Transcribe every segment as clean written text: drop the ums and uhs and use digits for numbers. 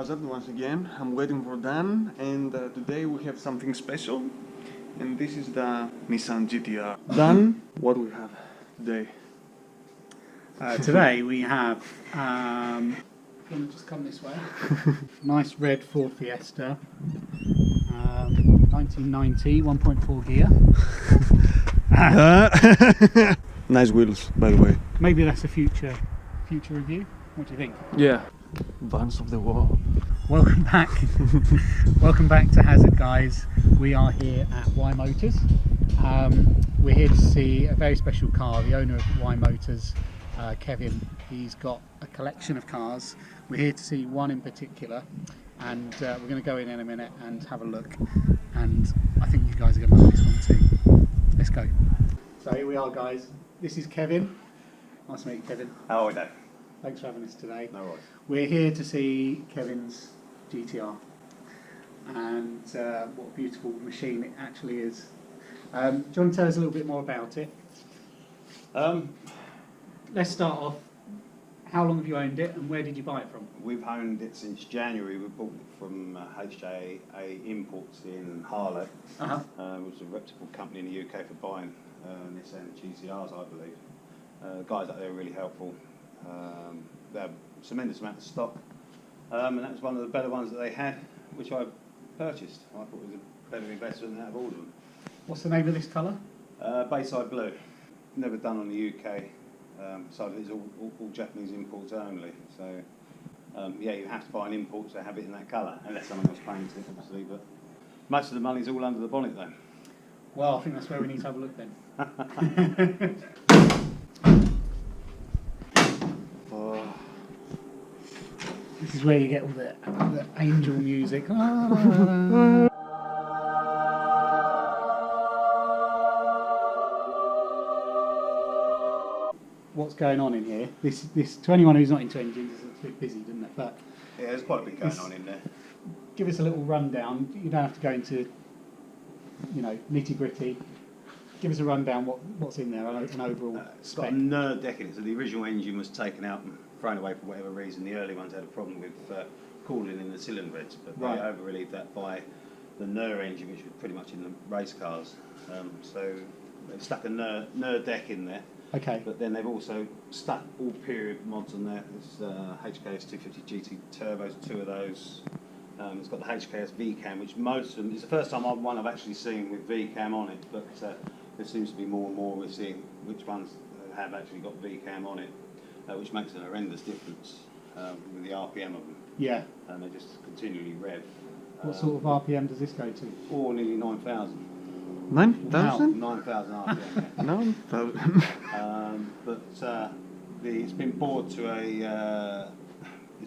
haZZard once again. I'm waiting for Dan, and today we have something special, and this is the Nissan GTR. Dan, what do we have today? Today we have, if you want to just come this way, nice red Ford Fiesta, 1990, 1.4 gear. Nice wheels, by the way. Maybe that's a future review. What do you think? Yeah. Vans of the wall. Welcome back. Welcome back to haZZard, guys. We are here at Y Motors. We're here to see a very special car. The owner of Y Motors, Kevin, he's got a collection of cars. We're here to see one in particular, and we're going to go in a minute and have a look. And I think you guys are going to like this one too. Let's go. So here we are, guys. This is Kevin. Nice to meet you, Kevin. How are we doing? Thanks for having us today. No worries. We're here to see Kevin's GTR, and what a beautiful machine it actually is. Do you want to tell us a little bit more about it? Let's start off. How long have you owned it, and where did you buy it from? We've owned it since January. We bought it from HJA Imports in Harlow, which is a reputable company in the UK for buying Nissan GTRs, I believe. The guys out there are really helpful. They have a tremendous amount of stock, and that was one of the better ones that they had, which I purchased. I thought it was a better investment out of all of them. What's the name of this colour? Bayside Blue. Never done on the UK, so it's all Japanese imports only. So yeah, you have to buy an import to have it in that colour, unless someone else paints it, obviously. But most of the money's all under the bonnet, though. Well, I think that's where we need to have a look then. This is where you get all the angel music. What's going on in here? This to anyone who's not into engines, it's a bit busy, doesn't it? But yeah, there's quite a bit going on in there. Give us a little rundown. You don't have to go into, nitty gritty. Give us a rundown. What's in there? An overall It's spec. got a NER deck in it. So the original engine was taken out and thrown away for whatever reason. The early ones had a problem with cooling in the cylinder heads, but they over-relieved that by the NER engine, which was pretty much in the race cars. So they've stuck a NER deck in there. Okay. But then they've also stuck all period mods on there. There's HKS 250 GT turbos, two of those. It's got the HKS VCAM, which most of them, it's the first time I've actually seen with VCAM on it, but there seems to be more and more we're seeing which ones have actually got VCAM on it, which makes a horrendous difference with the RPM of them. Yeah. And they just continually rev. What sort of RPM does this go to? Nearly 9,000. 9,000? 9,000 RPM. Yeah. 9,000. But it's been bored to a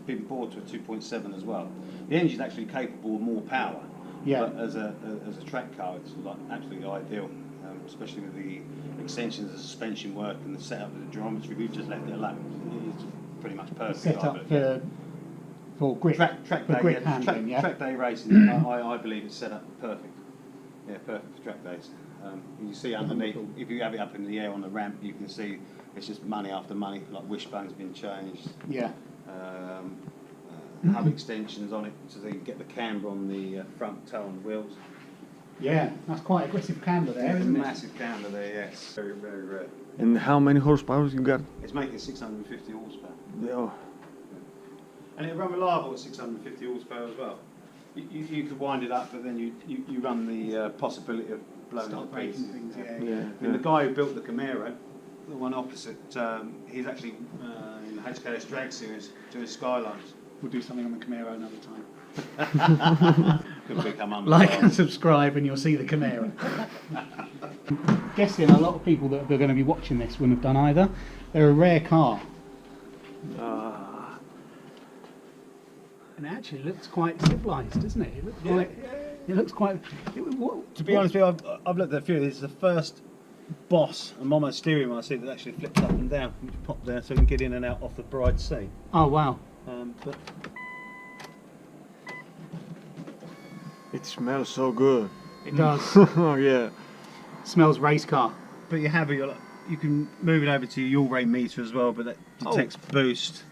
2.7 as well. The engine's actually capable of more power. Yeah. But as a track car, it's like absolutely ideal, especially with the extensions, the suspension work, and the setup of the geometry. We've just left it alone. It's pretty much perfect. Set up for grip. Track day, grip handling, yeah. Track day racing. I believe it's set up perfect. Yeah, perfect for track days. You see underneath, if you have it up in the air on the ramp, you can see it's just money after money. Like wishbone's been changed. Yeah. Hub extensions on it, so they can get the camber on the front toe on the wheels. Yeah, that's quite aggressive camber there, isn't it? Massive camber there, yes. Very, very rare. And how many horsepower you got? It's making 650 horsepower. Yeah. And it'll run reliable at 650 horsepower as well. You could wind it up, but then you run the possibility of blown Start up breaking pieces. things, Yeah. yeah. Yeah. And the guy who built the Camaro, the one opposite, he's actually in the HKS drag series doing Skylines. We'll do something on the Camaro another time. Could become Like and unbelievable. subscribe and you'll see the Camaro. Guessing a lot of people that are going to be watching this wouldn't have done either. They're a rare car. And it actually looks quite civilised, doesn't it? It looks quite. It looks quite. To be honest with you, I've looked at a few. This is the first Boss and Momo steering wheel I see that actually flips up and down. You just pop there so you can get in and out off the bride's seat. Oh wow! But It smells so good. It does. Oh yeah. Smells race car. But you have you can move it over to your yaw rate meter as well, but that detects boost,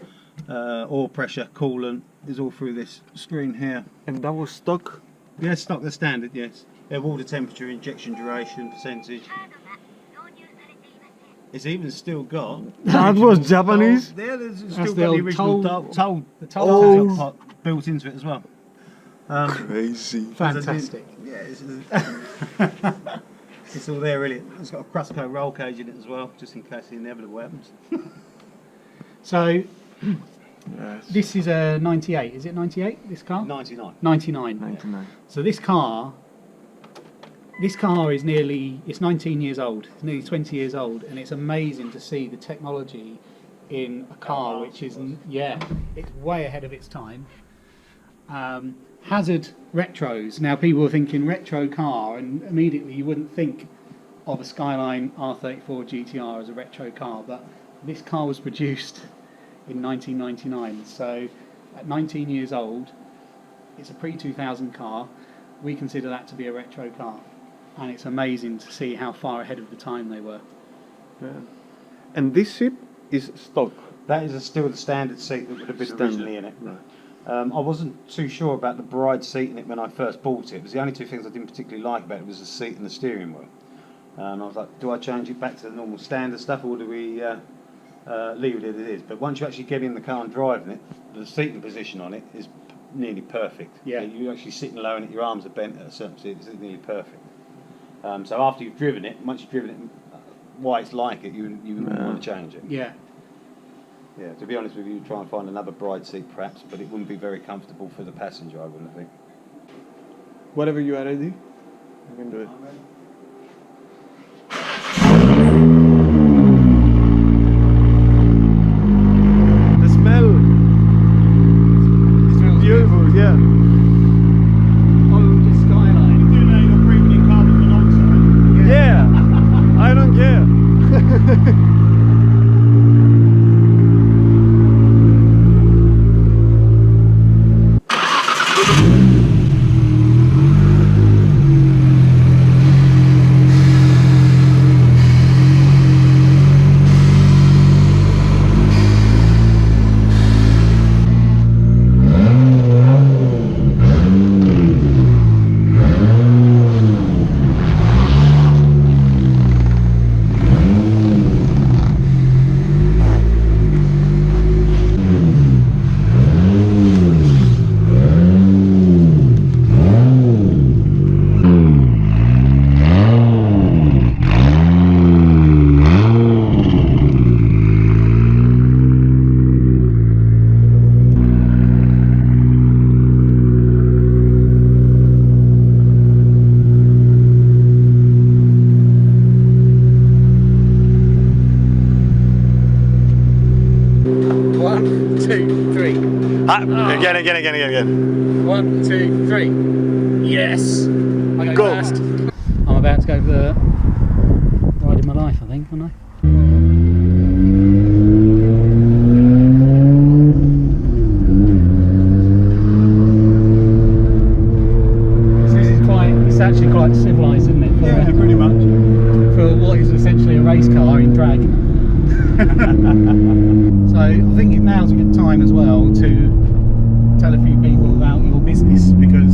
oil pressure, coolant is all through this screen here. And that was stock? Yeah, stock the standard, yes. Water temperature, injection duration, percentage. It's even still got. That was Japanese? Yeah, there's That's still the got the old original toll- the toll toll tag. built into it as well. Crazy. Fantastic. Yeah, it's all there really. It's got a Crusco roll cage in it as well, just in case the inevitable happens. So Yes. this is a 98. Is it 98? This car? 99. 99. 99. So this car is it's 19 years old. It's nearly 20 years old, and it's amazing to see the technology in a car which is it's way ahead of its time. haZZard retros. Now people are thinking retro car, and immediately you wouldn't think of a Skyline R34 GTR as a retro car, but this car was produced in 1999. So at 19 years old, it's a pre-2000 car. We consider that to be a retro car, and it's amazing to see how far ahead of the time they were. Yeah. And this seat is stock. That is still the standard seat that would have been Standard. originally in it. Right. I wasn't too sure about the bride seat in it when I first bought it. It was the only two things I didn't particularly like about it was the seat and the steering wheel. And I was like, do I change it back to the normal standard stuff, or do we leave it as it is? But once you actually get in the car and driving it, the seating position on it is nearly perfect. Yeah. You're actually sitting low and your arms are bent at a certain seat. It's nearly perfect. So after you've driven it, once you've driven it, why it's like it, you wouldn't want to change it. Yeah. Yeah, to be honest with you, try and find another bride seat perhaps, but it wouldn't be very comfortable for the passenger, I wouldn't think. Whatever you are ready, you can do it. The smell is beautiful, yeah. Oh, the Skyline. You're breathing in carbon monoxide. Yeah, I don't care. One, two, three. Again. 1, 2, 3. Yes. I Go. first. I'm about to go for the ride of my life, I think, aren't I? It's actually quite civilised, isn't it? For, Pretty much. for what is essentially a race car in drag. So I think now's a good time as well to tell a few people about your business, because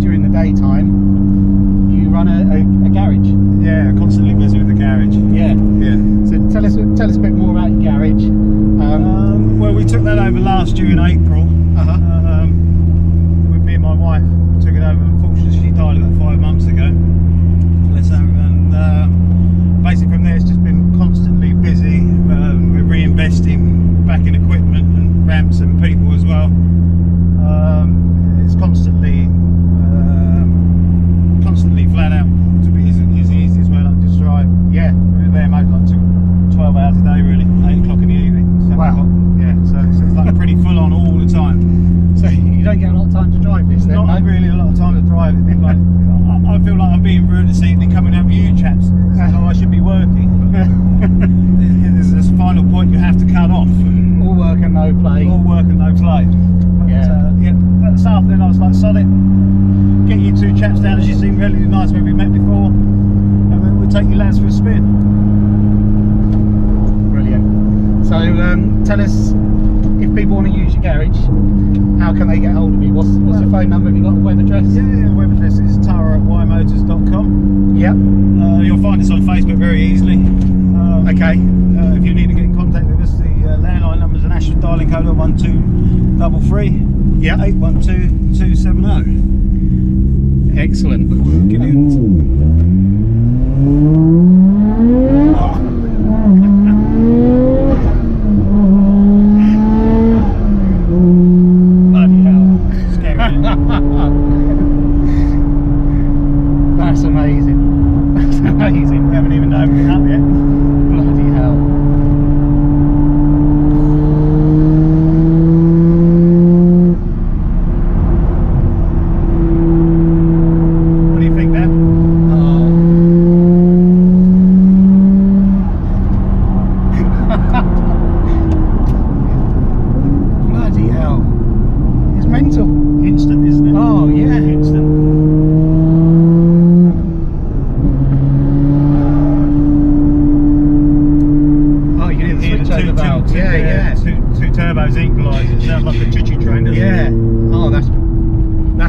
during the daytime you run a garage. Yeah, constantly busy with the garage. Yeah. Yeah. So tell us a bit more about your garage. Well, we took that over last year in April. With me and my wife took it over. Unfortunately, she died about 5 months ago. I feel like I'm being rude this evening coming out with you chaps. So I should be working. There's this final point you have to cut off. All work and no play. All work and no play. But, yeah. But this afternoon I was like, solid. Get you two chaps down, as you seem relatively nice when we met before, and we'll take you lads for a spin. Brilliant. So tell us, if people want to use your garage, how can they get hold of you? What's the phone number? Have you got a web address? Yeah, the web address is tara@ymotors.com. Yep. You'll find us on Facebook very easily. Okay. If you need to get in contact with us, the landline number is an national dialing code of 1233 Yep. 812 270. Excellent. We'll give you. Bloody hell. Scary. That's amazing. That's amazing. We haven't even opened it up yet. Bloody hell. What do you think, Dan? Bloody hell. It's mental. Instant, isn't it? Oh, yeah. Instant. Oh, you can hear the Hear the switchover valve. Yeah. Two turbos equalised. It sounds like a choo-choo train, doesn't it? Yeah. Oh, that's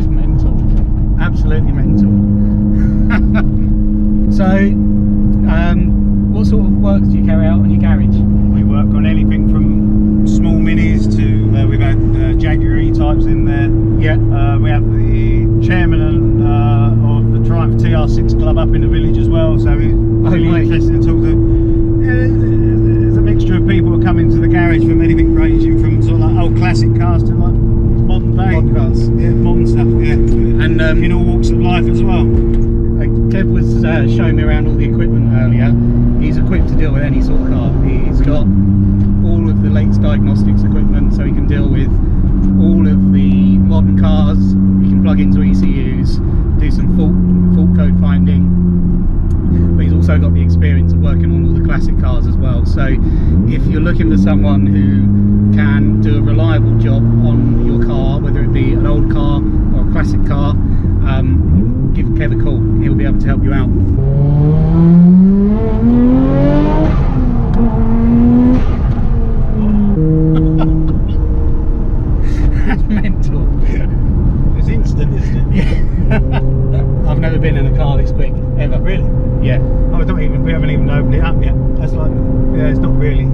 mental. Absolutely mental. So, what sort of work do you carry out on your garage? We work on anything from small minis to we've had Jaguar E-types in there. Yeah. We have the chairman of the Triumph TR6 club up in the village as well, so he's really right. interested to talk to. There's a mixture of people who come into the garage from anything ranging from sort of like old classic cars to like modern day. Modern cars. Yeah, modern stuff, yeah. And in all walks of life as well. Kev was showing me around all the equipment earlier. He's equipped to deal with any sort of car. He's got all of the latest diagnostics equipment, so he can deal with all of the modern cars. He can plug into ECUs, do some fault code finding, but he's also got the experience of working on all the classic cars as well. So if you're looking for someone who can do a reliable job on your car, whether it be an old car or a classic car, give Kev a call. He'll be able to help you out. That's mental. It's instant, isn't it? Yeah. I've never been in a car this quick, ever. Really? Yeah. Oh, we haven't even opened it up yet. That's like, yeah, it's not really.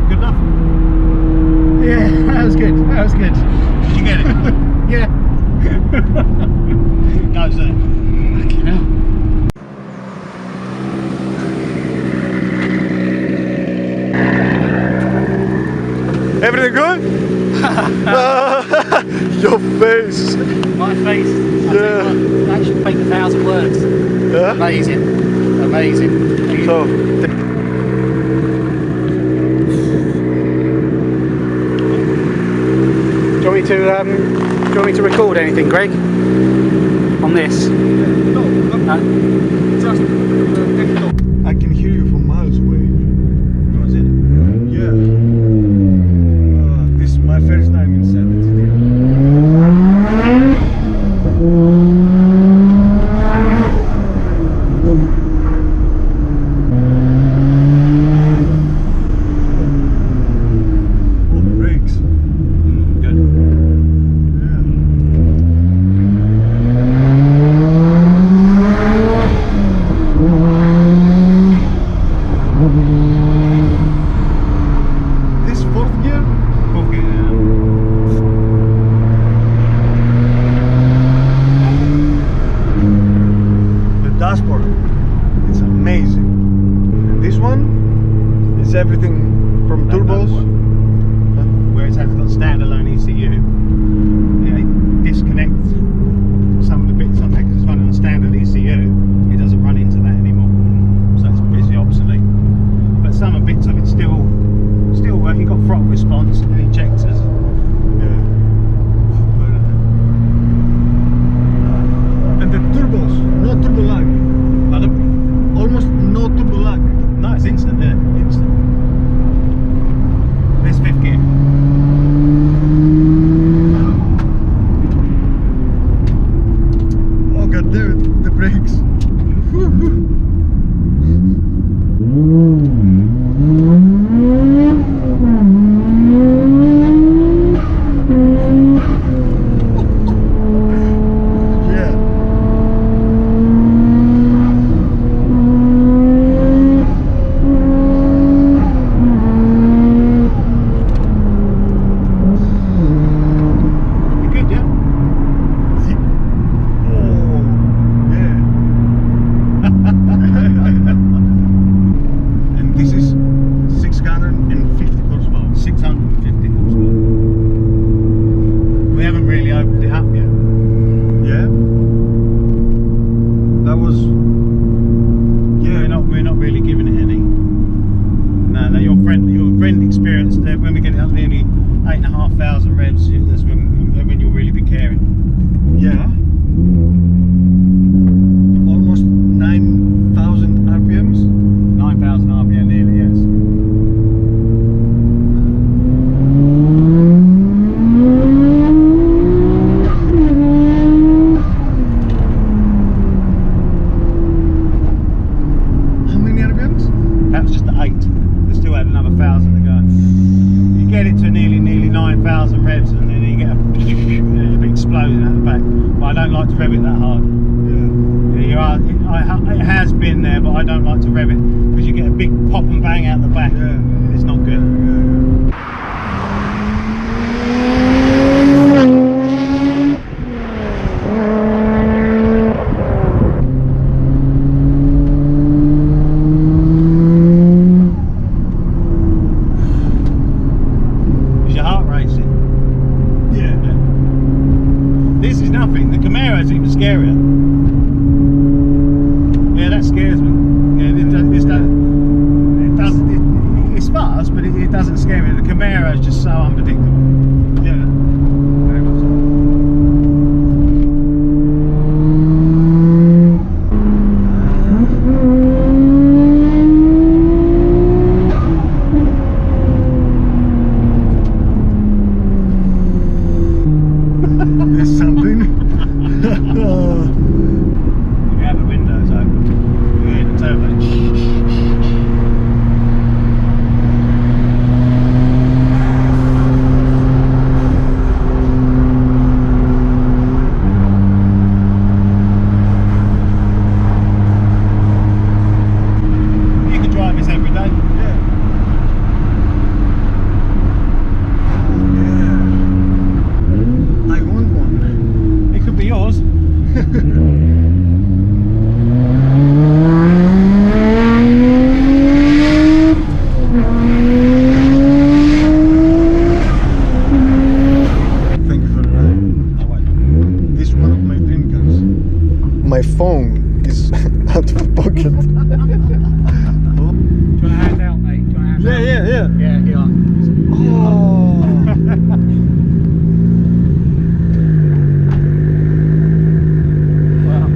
Good enough? Yeah, that was good. That was good. Did you get it? Yeah. Goes there. Fucking hell. Everything good? Your face. My face. Yeah. That should make 1,000 words. Yeah. Amazing. Amazing. So, Do you want me to record anything, Greg? On this? no, just I can hear you from miles away. Was it? Yeah. This is my first time in 70. Oh, brakes. Good. Yeah. This fourth gear? Okay. The dashboard, it's amazing. And this one is everything from That turbos. one. Where it has got standalone ECU. Yeah, disconnect the back. But I don't like to rev it that hard. It has been there, but I don't like to rev it because you get a big pop and bang out the back. Yeah. It's not good. Is your heart racing? Yeah. This is nothing. The Camaro's even scarier. Yeah, that scares me. Yeah, it's fast, but it doesn't scare me. The Camaro is just so unpredictable. Yeah, very much so. There's something. You have the windows open. You hear the turbo. You can drive this every day. Yeah. I want one. It could be yours. Thank you for the ride. This is one of my dream cars. My phone is out of pocket. Do you want to hand out, mate? Do you want to hand out? Yeah. Yeah, here are. Oh. Wow.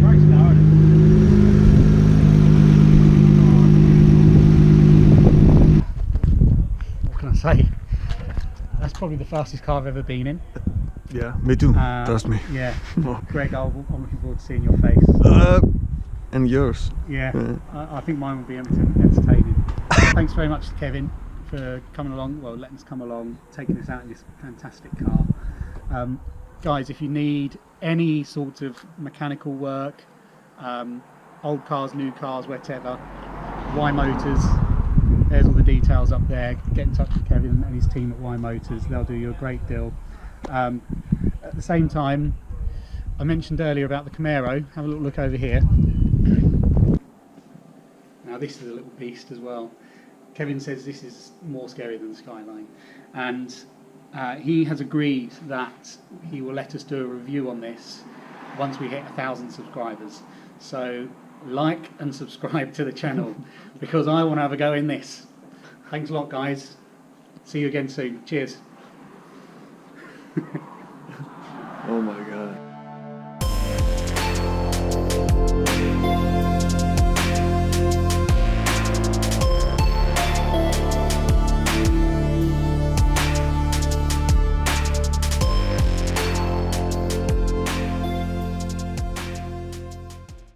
Great car, isn't it? What can I say? That's probably the fastest car I've ever been in. Yeah, me too. Trust me. Yeah. Oh. Greg, I'm looking forward to seeing your face. And yours. Yeah, Yeah. I think mine will be entertaining. Thanks very much to Kevin for coming along, well, letting us come along, taking us out in this fantastic car. Guys, if you need any sort of mechanical work, old cars, new cars, whatever, Y Motors, there's all the details up there. Get in touch with Kevin and his team at Y Motors, they'll do you a great deal. At the same time, I mentioned earlier about the Camaro. Have a little look over here. Now this is a little beast as well. Kevin says this is more scary than the Skyline, and he has agreed that he will let us do a review on this once we hit 1,000 subscribers. So like and subscribe to the channel because I want to have a go in this. Thanks a lot, guys. See you again soon. Cheers. Oh my God.